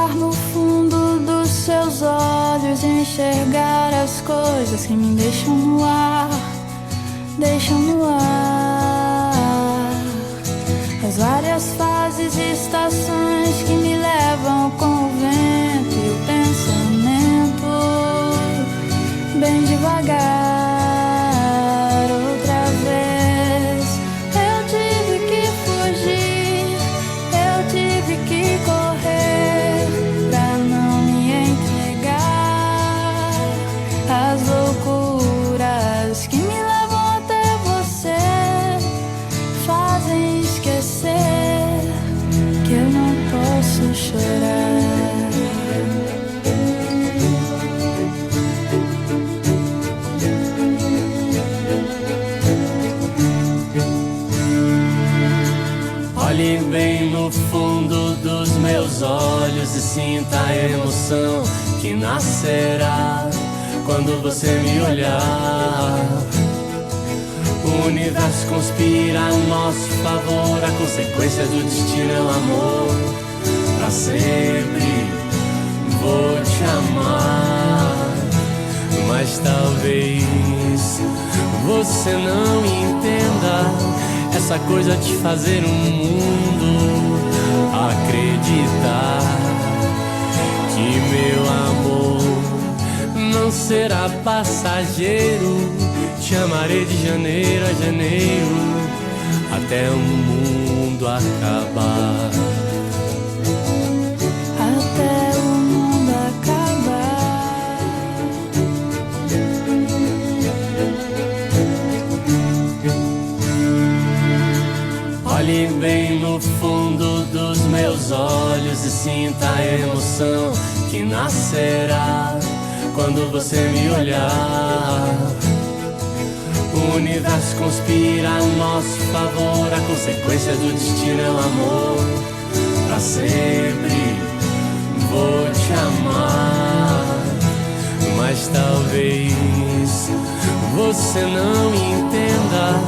olhar no fundo dos seus olhos e enxergar as coisas que me deixam no ar, deixam no ar. As várias fases e estações que me levam com o vento e o pensamento, bem devagar. Outra vez eu tive que fugir, eu tive que correr pra não me entregar às loucuras que me levam até você, fazem esquecer que eu não posso chorar. Olhe bem no fundo dos meus olhos e sinta a emoção que nascerá quando você me olhar. O universo conspira a nosso favor, a consequência do destino é o amor. Pra sempre vou te amar, mas talvez você não entenda essa coisa de fazer um mundo acreditar que meu amor não será passageiro. Te amarei de janeiro a janeiro até o mundo acabar. Até o mundo acabar. Olhe bem no fundo dos meus olhos e sinta a emoção que nascerá quando você me olhar. O universo conspira a nosso favor, a consequência do destino é o amor. Pra sempre vou te amar, mas talvez você não entenda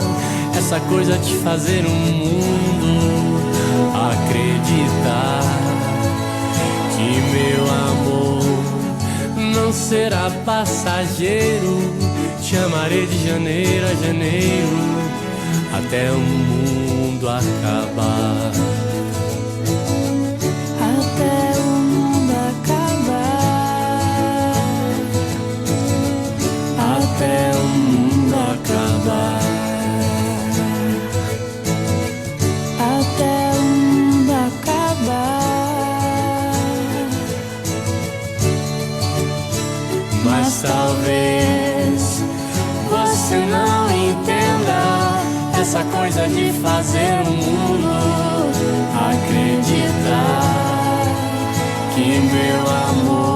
essa coisa de fazer um mundo acreditar que meu amor não será passageiro. Te amarei de janeiro a janeiro até o mundo acabar. Até o mundo acabar. Até o mundo acabar. Até o mundo acabar. Mas talvez você não entenda essa coisa de fazer o mundo acreditar que meu amor